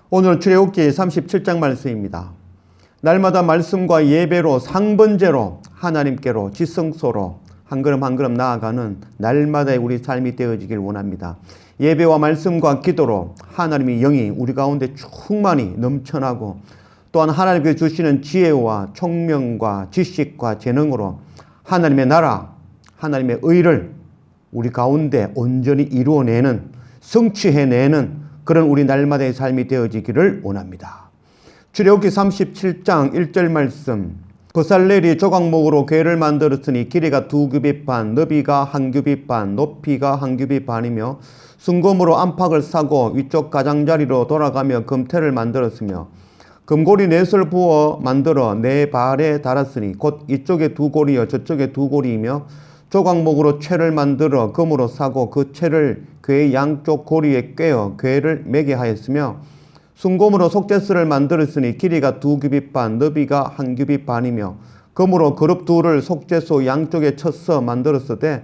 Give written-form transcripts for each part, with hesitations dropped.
오늘 출애굽기 37장 말씀입니다. 날마다 말씀과 예배로 상번제로 하나님께로 지성소로 한 걸음 한 걸음 나아가는 날마다의 우리 삶이 되어지길 원합니다. 예배와 말씀과 기도로 하나님의 영이 우리 가운데 충만히 넘쳐나고 또한 하나님께서 주시는 지혜와 총명과 지식과 재능으로 하나님의 나라, 하나님의 의를 우리 가운데 온전히 이루어내는, 성취해내는 그런 우리 날마다의 삶이 되어지기를 원합니다. 출애굽기 37장 1절 말씀. 버살렐이 조각목으로 궤를 만들었으니 길이가 2규빗 반, 너비가 1규빗 반, 높이가 1규빗 반이며 순금으로 안팎을 사고 위쪽 가장자리로 돌아가며 금태를 만들었으며 금고리 넷을 부어 만들어 네 발에 달았으니 곧 이쪽에 2고리여 저쪽에 2고리이며 조각목으로 채를 만들어 금으로 사고 그 채를 궤의 양쪽 고리에 꿰어 궤를 매게 하였으며 순금으로 속죄스를 만들었으니 길이가 2규빗 반, 너비가 1규빗 반이며 금으로 그룹 둘을 속죄소 양쪽에 쳐서 만들었으되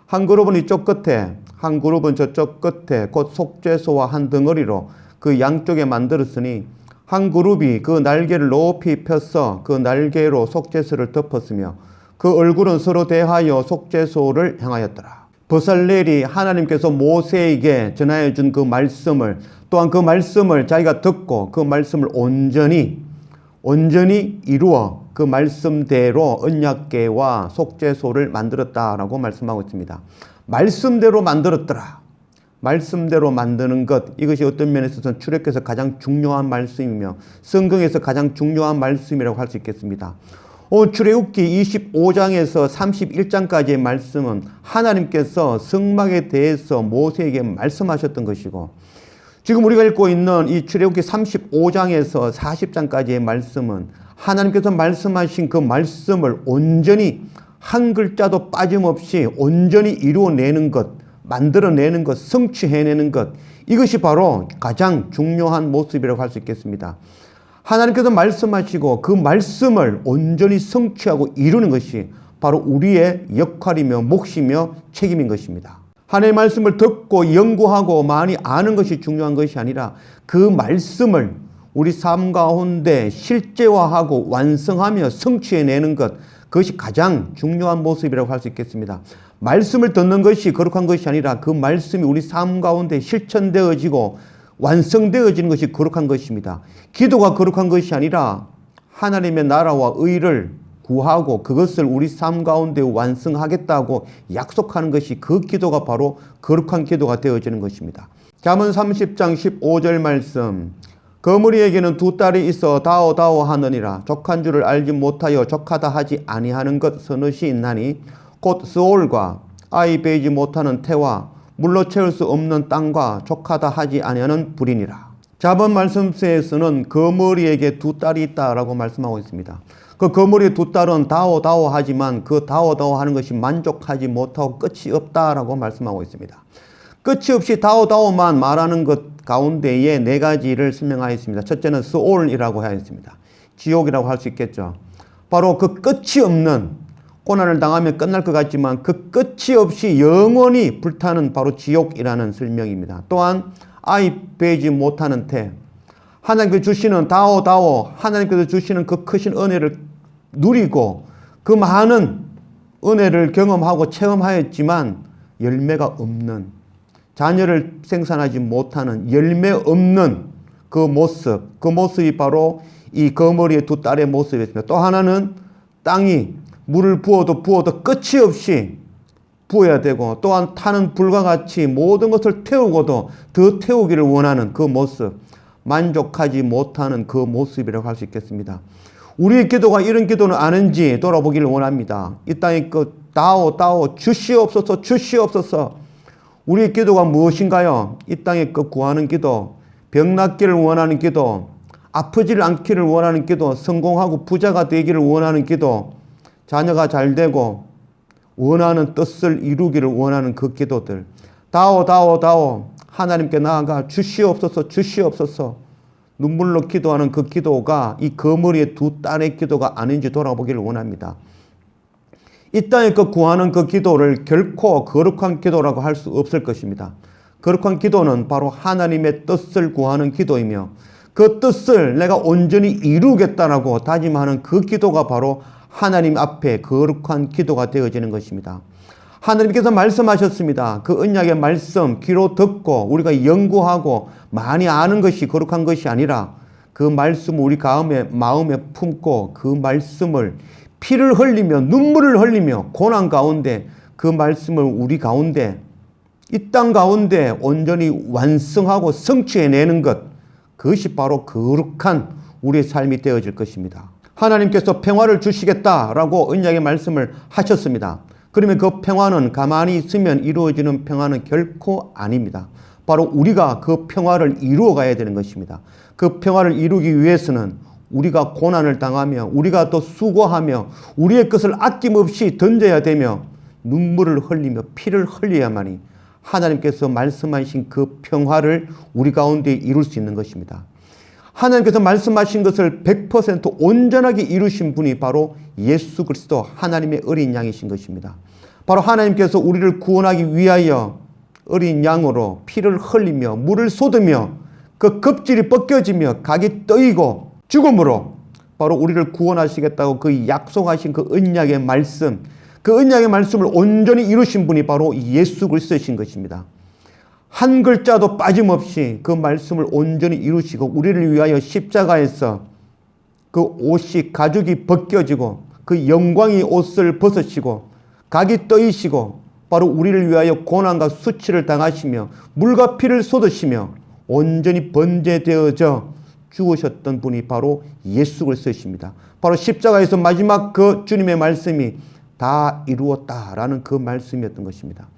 한 그룹은 이쪽 끝에 한 그룹은 저쪽 끝에 곧 속죄소와 한 덩어리로 그 양쪽에 만들었으니 한 그룹이 그 날개를 높이 펴서 그 날개로 속죄소를 덮었으며 그 얼굴은 서로 대하여 속죄소를 향하였더라. 버살렐이 하나님께서 모세에게 전하여 준 그 말씀을 또한 그 말씀을 자기가 듣고 그 말씀을 온전히 이루어 그 말씀대로 언약궤와 속죄소를 만들었다라고 말씀하고 있습니다. 말씀대로 만들었더라. 말씀대로 만드는 것, 이것이 어떤 면에서는 출애굽기에서 가장 중요한 말씀이며 성경에서 가장 중요한 말씀이라고 할 수 있겠습니다. 오늘 출애굽기 25장에서 31장까지의 말씀은 하나님께서 성막에 대해서 모세에게 말씀하셨던 것이고 지금 우리가 읽고 있는 이 출애굽기 35장에서 40장까지의 말씀은 하나님께서 말씀하신 그 말씀을 온전히 한 글자도 빠짐없이 온전히 이루어내는 것, 만들어내는 것, 성취해내는 것, 이것이 바로 가장 중요한 모습이라고 할 수 있겠습니다. 하나님께서 말씀하시고 그 말씀을 온전히 성취하고 이루는 것이 바로 우리의 역할이며 몫이며 책임인 것입니다. 하나님의 말씀을 듣고 연구하고 많이 아는 것이 중요한 것이 아니라 그 말씀을 우리 삶 가운데 실제화하고 완성하며 성취해내는 것, 그것이 가장 중요한 모습이라고 할 수 있겠습니다. 말씀을 듣는 것이 거룩한 것이 아니라 그 말씀이 우리 삶 가운데 실천되어지고 완성되어지는 것이 거룩한 것입니다. 기도가 거룩한 것이 아니라 하나님의 나라와 의를 구하고 그것을 우리 삶 가운데 완성하겠다고 약속하는 것이 그 기도가 바로 거룩한 기도가 되어지는 것입니다. 잠언 30장 15절 말씀. 거머리에게는 두 딸이 있어 다오다오 하느니라. 족한 줄을 알지 못하여 족하다 하지 아니하는 것 서너시 있나니 곧 스올과 아이 베이지 못하는 태와 물로 채울 수 없는 땅과 족하다 하지 아니하는 불이니라. 자본 말씀서에서는 거머리에게 두 딸이 있다라고 말씀하고 있습니다. 그 거머리의 두 딸은 다오다오 하지만 그 다오다오 하는 것이 만족하지 못하고 끝이 없다라고 말씀하고 있습니다. 끝이 없이 다오다오만 말하는 것 가운데에 네 가지를 설명하였습니다. 첫째는 스올이라고 하였습니다. 지옥이라고 할 수 있겠죠. 바로 그 끝이 없는, 고난을 당하면 끝날 것 같지만 그 끝이 없이 영원히 불타는 바로 지옥이라는 설명입니다. 또한 아이 베지 못하는 태, 하나님께서 주시는 다오다오, 하나님께서 주시는 그 크신 은혜를 누리고 그 많은 은혜를 경험하고 체험하였지만 열매가 없는, 자녀를 생산하지 못하는 열매 없는 그 모습이 바로 이 거머리의 두 딸의 모습이었습니다. 또 하나는 땅이 물을 부어도 끝이 없이 부어야 되고 또한 타는 불과 같이 모든 것을 태우고도 더 태우기를 원하는 그 모습, 만족하지 못하는 그 모습이라고 할 수 있겠습니다. 우리의 기도가 이런 기도는 아는지 돌아보기를 원합니다. 이 땅에 그 다오 주시옵소서. 우리의 기도가 무엇인가요? 이 땅에 그 구하는 기도, 병 낫기를 원하는 기도, 아프지 않기를 원하는 기도, 성공하고 부자가 되기를 원하는 기도, 자녀가 잘 되고 원하는 뜻을 이루기를 원하는 그 기도들. 다오 하나님께 나아가 주시옵소서 눈물로 기도하는 그 기도가 이 거머리의 두 딸의 기도가 아닌지 돌아보기를 원합니다. 이 땅에 그 구하는 그 기도를 결코 거룩한 기도라고 할 수 없을 것입니다. 거룩한 기도는 바로 하나님의 뜻을 구하는 기도이며 그 뜻을 내가 온전히 이루겠다라고 다짐하는 그 기도가 바로 하나님 앞에 거룩한 기도가 되어지는 것입니다. 하나님께서 말씀하셨습니다. 그 언약의 말씀 귀로 듣고 우리가 연구하고 많이 아는 것이 거룩한 것이 아니라 그 말씀을 우리 마음에 품고 그 말씀을 피를 흘리며 눈물을 흘리며 고난 가운데 그 말씀을 우리 가운데 이 땅 가운데 온전히 완성하고 성취해내는 것, 그것이 바로 거룩한 우리의 삶이 되어질 것입니다. 하나님께서 평화를 주시겠다라고 언약의 말씀을 하셨습니다. 그러면 그 평화는 가만히 있으면 이루어지는 평화는 결코 아닙니다. 바로 우리가 그 평화를 이루어 가야 되는 것입니다. 그 평화를 이루기 위해서는 우리가 고난을 당하며 우리가 또 수고하며 우리의 것을 아낌없이 던져야 되며 눈물을 흘리며 피를 흘려야만이 하나님께서 말씀하신 그 평화를 우리 가운데 이룰 수 있는 것입니다. 하나님께서 말씀하신 것을 100% 온전하게 이루신 분이 바로 예수 그리스도 하나님의 어린 양이신 것입니다. 바로 하나님께서 우리를 구원하기 위하여 어린 양으로 피를 흘리며 물을 쏟으며 그 껍질이 벗겨지며 각이 떠이고 죽음으로 바로 우리를 구원하시겠다고 그 약속하신 그 언약의 말씀, 그 언약의 말씀을 온전히 이루신 분이 바로 예수 그리스도이신 것입니다. 한 글자도 빠짐없이 그 말씀을 온전히 이루시고 우리를 위하여 십자가에서 그 옷이 가죽이 벗겨지고 그 영광이 옷을 벗으시고 각이 떠이시고 바로 우리를 위하여 고난과 수치를 당하시며 물과 피를 쏟으시며 온전히 번제되어져 죽으셨던 분이 바로 예수 그리스도이십니다. 바로 십자가에서 마지막 그 주님의 말씀이 다 이루었다라는 그 말씀이었던 것입니다.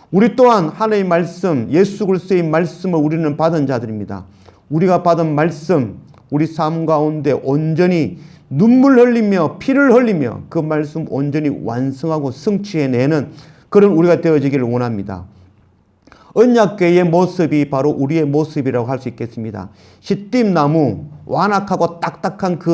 우리 또한 하나님의 말씀, 예수 그리스도의 말씀을 우리는 받은 자들입니다. 우리가 받은 말씀, 우리 삶 가운데 온전히 눈물 흘리며 피를 흘리며 그 말씀 온전히 완성하고 성취해내는 그런 우리가 되어지기를 원합니다. 언약궤의 모습이 바로 우리의 모습이라고 할 수 있겠습니다. 시띠나무, 완악하고 딱딱한 그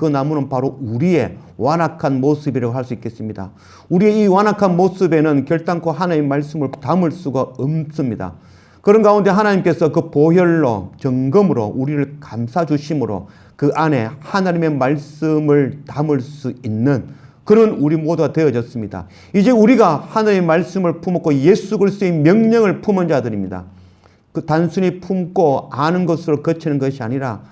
나무는 바로 우리의 완악한 모습이라고 할 수 있겠습니다. 우리의 이 완악한 모습에는 결단코 하나님의 말씀을 담을 수가 없습니다. 그런 가운데 하나님께서 그 보혈로 정금으로 우리를 감싸주심으로 그 안에 하나님의 말씀을 담을 수 있는 그런 우리 모두가 되어졌습니다. 이제 우리가 하나님의 말씀을 품었고 예수 그리스도의 명령을 품은 자들입니다. 그 단순히 품고 아는 것으로 그치는 것이 아니라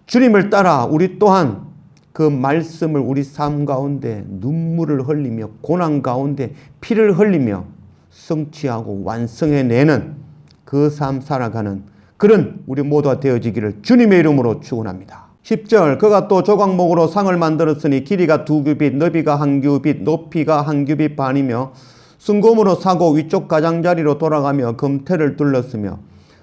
주님을 따라 우리 또한 그 말씀을 우리 삶 가운데 눈물을 흘리며 고난 가운데 피를 흘리며 성취하고 완성해내는 그 삶 살아가는 그런 우리 모두가 되어지기를 주님의 이름으로 축원합니다. 10절 그가 또 조각목으로 상을 만들었으니 길이가 2규빗 너비가 1규빗 높이가 1규빗 반이며 순금으로 사고 위쪽 가장자리로 돌아가며 금테를 둘렀으며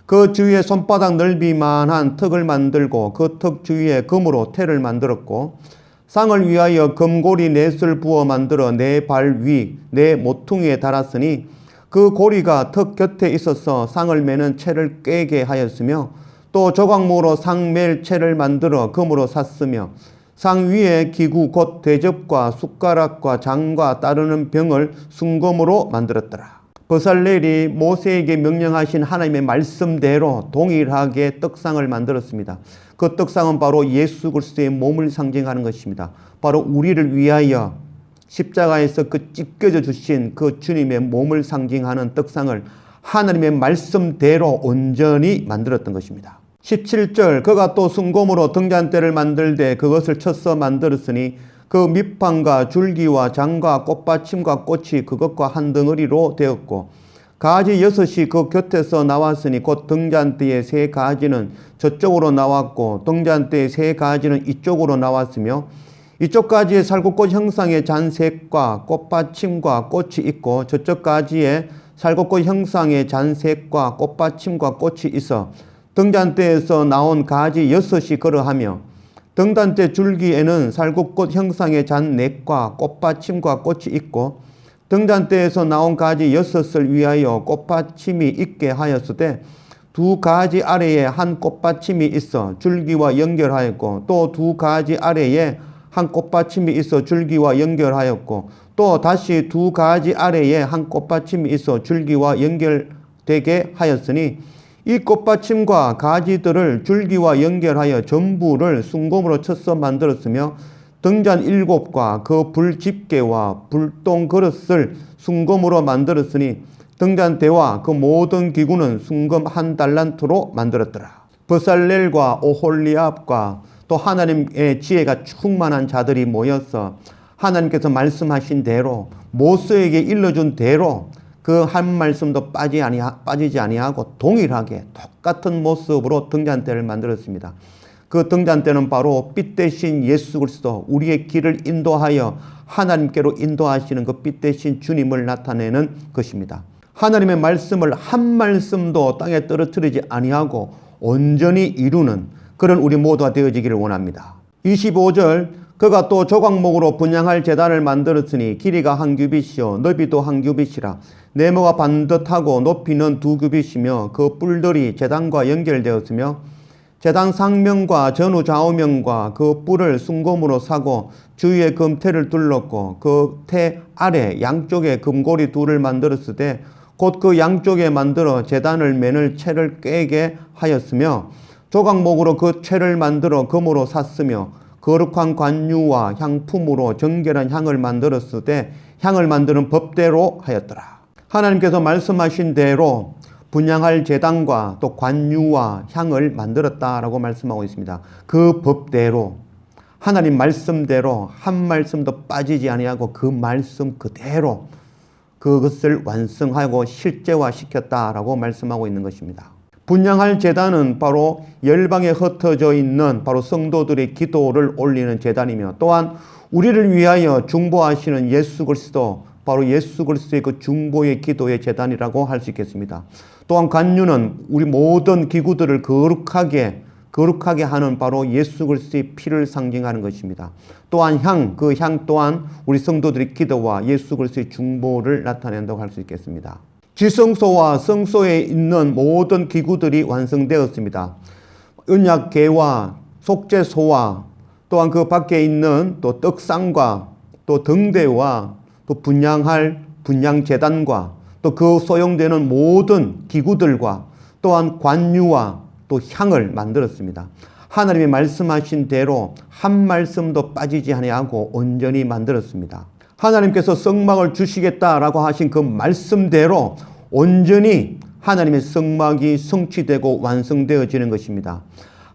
그 주위에 손바닥 넓이만한 턱을 만들고 그 턱 주위에 금으로 테를 만들었고 상을 위하여 금고리 넷을 부어 만들어 내 발 위 내 모퉁이에 달았으니 그 고리가 턱 곁에 있어서 상을 매는 채를 꿰게 하였으며 또 조각목으로 상 맬 채를 만들어 금으로 샀으며 상 위에 기구 곧 대접과 숟가락과 장과 따르는 병을 순금으로 만들었더라. 버살렐이 모세에게 명령하신 하나님의 말씀대로 동일하게 떡상을 만들었습니다. 그 떡상은 바로 예수 그리스도의 몸을 상징하는 것입니다. 바로 우리를 위하여 십자가에서 그 찢겨져 주신 그 주님의 몸을 상징하는 떡상을 하나님의 말씀대로 온전히 만들었던 것입니다. 17절 그가 또 순금으로 등잔대를 만들되 그것을 쳐서 만들었으니 그 밑판과 줄기와 장과 꽃받침과 꽃이 그것과 한 덩어리로 되었고 가지 6이 그 곁에서 나왔으니 곧 등잔대의 3가지는 저쪽으로 나왔고 등잔대의 3가지는 이쪽으로 나왔으며 이쪽 가지에 살구꽃 형상의 잔색과 꽃받침과 꽃이 있고 저쪽 가지에 살구꽃 형상의 잔색과 꽃받침과 꽃이 있어 등잔대에서 나온 가지 6이 그러하며 등잔대 줄기에는 살구꽃 형상의 잔넷과 꽃받침과 꽃이 있고 등잔대에서 나온 가지 6을 위하여 꽃받침이 있게 하였으되 2가지 아래에 한 꽃받침이 있어 줄기와 연결하였고 또 2가지 아래에 한 꽃받침이 있어 줄기와 연결하였고 또 다시 2가지 아래에 한 꽃받침이 있어 줄기와 연결되게 하였으니 이 꽃받침과 가지들을 줄기와 연결하여 전부를 순금으로 쳐서 만들었으며 등잔 7과 그 불집게와 불똥 그릇을 순금으로 만들었으니 등잔대와 그 모든 기구는 순금 1달란트로 만들었더라. 버살렐과 오홀리압과 또 하나님의 지혜가 충만한 자들이 모여서 하나님께서 말씀하신 대로 모세에게 일러준 대로 그 한 말씀도 빠지지 아니하고 동일하게 똑같은 모습으로 등잔대를 만들었습니다. 그 등잔대는 바로 빛 대신 예수 그리스도, 우리의 길을 인도하여 하나님께로 인도하시는 그 빛 대신 주님을 나타내는 것입니다. 하나님의 말씀을 한 말씀도 땅에 떨어뜨리지 아니하고 온전히 이루는 그런 우리 모두가 되어지기를 원합니다. 25절 그가 또 조각목으로 분향할 제단을 만들었으니 길이가 1규빗이요 너비도 1규빗이라 네모가 반듯하고 높이는 2규빗이며 그 뿔들이 제단과 연결되었으며 제단 상면과 전후 좌우면과 그 뿔을 순금으로 사고 주위에 금태를 둘렀고 그 태 아래 양쪽에 금고리 2를 만들었을 때 곧 그 양쪽에 만들어 제단을 매는 채를 꿰게 하였으며 조각목으로 그 채를 만들어 금으로 샀으며 거룩한 관유와 향품으로 정결한 향을 만들었을 때 향을 만드는 법대로 하였더라. 하나님께서 말씀하신 대로 분향할 제단과 또 관유와 향을 만들었다라고 말씀하고 있습니다. 그 법대로 하나님 말씀대로 한 말씀도 빠지지 아니하고 그 말씀 그대로 그것을 완성하고 실제화시켰다라고 말씀하고 있는 것입니다. 분향할 제단은 바로 열방에 흩어져 있는 바로 성도들의 기도를 올리는 제단이며 또한 우리를 위하여 중보하시는 예수 그리스도, 바로 예수 그리스도의 그 중보의 기도의 제단이라고 할 수 있겠습니다. 또한 관유는 우리 모든 기구들을 거룩하게 하는 바로 예수 그리스도의 피를 상징하는 것입니다. 또한 그 향 또한 우리 성도들의 기도와 예수 그리스도의 중보를 나타낸다고 할 수 있겠습니다. 지성소와 성소에 있는 모든 기구들이 완성되었습니다. 언약궤와 속죄소와 또한 그 밖에 있는 또 떡상과 또 등대와 또 분향할 분향제단과 또 그 소용되는 모든 기구들과 또한 관유와 또 향을 만들었습니다. 하나님이 말씀하신 대로 한 말씀도 빠지지 아니하고 온전히 만들었습니다. 하나님께서 성막을 주시겠다라고 하신 그 말씀대로 온전히 하나님의 성막이 성취되고 완성되어지는 것입니다.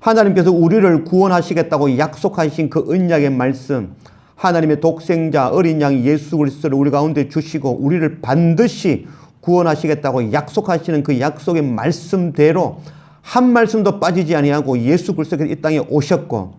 하나님께서 우리를 구원하시겠다고 약속하신 그 언약의 말씀, 하나님의 독생자 어린 양 예수 그리스도를 우리 가운데 주시고 우리를 반드시 구원하시겠다고 약속하시는 그 약속의 말씀대로 한 말씀도 빠지지 아니하고 예수 그리스도께서 이 땅에 오셨고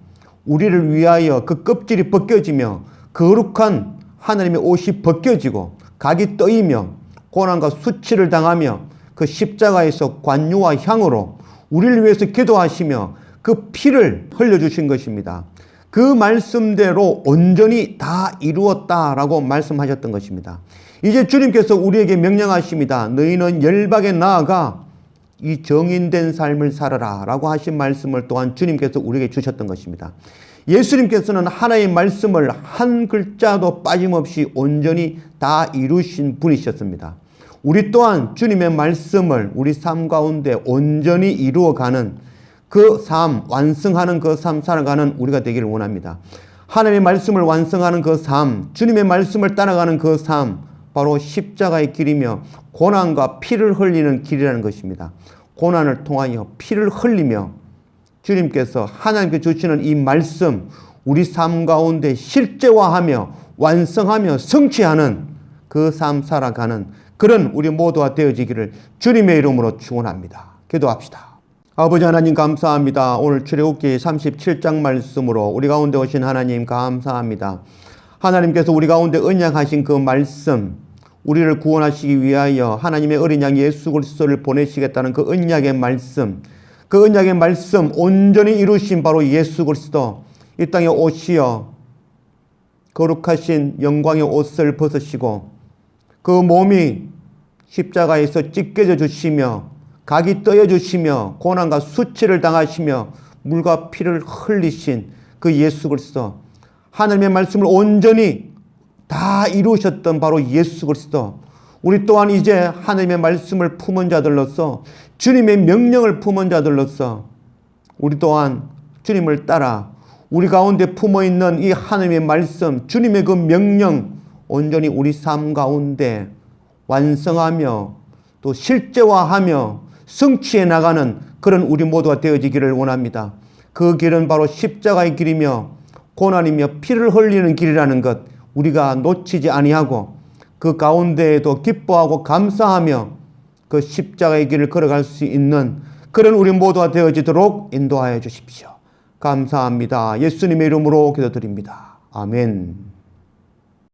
우리를 위하여 그 껍질이 벗겨지며 거룩한 하나님의 옷이 벗겨지고 각이 떠이며 고난과 수치를 당하며 그 십자가에서 관유와 향으로 우리를 위해서 기도하시며 그 피를 흘려주신 것입니다. 그 말씀대로 온전히 다 이루었다라고 말씀하셨던 것입니다. 이제 주님께서 우리에게 명령하십니다. 너희는 열방에 나아가 이 정인된 삶을 살아라 라고 하신 말씀을 또한 주님께서 우리에게 주셨던 것입니다. 예수님께서는 하나님의 말씀을 한 글자도 빠짐없이 온전히 다 이루신 분이셨습니다. 우리 또한 주님의 말씀을 우리 삶 가운데 온전히 이루어가는 그 삶, 완성하는 그 삶 살아가는 우리가 되기를 원합니다. 하나님의 말씀을 완성하는 그 삶, 주님의 말씀을 따라가는 그 삶, 바로 십자가의 길이며 고난과 피를 흘리는 길이라는 것입니다. 고난을 통하여 피를 흘리며 주님께서 하나님께 주시는 이 말씀 우리 삶 가운데 실제화하며 완성하며 성취하는 그 삶 살아가는 그런 우리 모두가 되어지기를 주님의 이름으로 축원합니다. 기도합시다. 아버지 하나님 감사합니다. 오늘 출애굽기 37장 말씀으로 우리 가운데 오신 하나님 감사합니다. 하나님께서 우리 가운데 언약하신 그 말씀, 우리를 구원하시기 위하여 하나님의 어린 양 예수 그리스도를 보내시겠다는 그 언약의 말씀, 그 언약의 말씀 온전히 이루신 바로 예수 그리스도 이 땅에 오시어 거룩하신 영광의 옷을 벗으시고 그 몸이 십자가에서 찢겨져 주시며 각이 떠여 주시며 고난과 수치를 당하시며 물과 피를 흘리신 그 예수 그리스도, 하나님의 말씀을 온전히 다 이루셨던 바로 예수 그리스도, 우리 또한 이제 하나님의 말씀을 품은 자들로서 주님의 명령을 품은 자들로서 우리 또한 주님을 따라 우리 가운데 품어있는 이 하나님의 말씀, 주님의 그 명령 온전히 우리 삶 가운데 완성하며 또 실제화하며 성취해 나가는 그런 우리 모두가 되어지기를 원합니다. 그 길은 바로 십자가의 길이며 고난이며 피를 흘리는 길이라는 것 우리가 놓치지 아니하고 그 가운데에도 기뻐하고 감사하며 그 십자가의 길을 걸어갈 수 있는 그런 우리 모두가 되어지도록 인도하여 주십시오. 감사합니다. 예수님의 이름으로 기도드립니다. 아멘.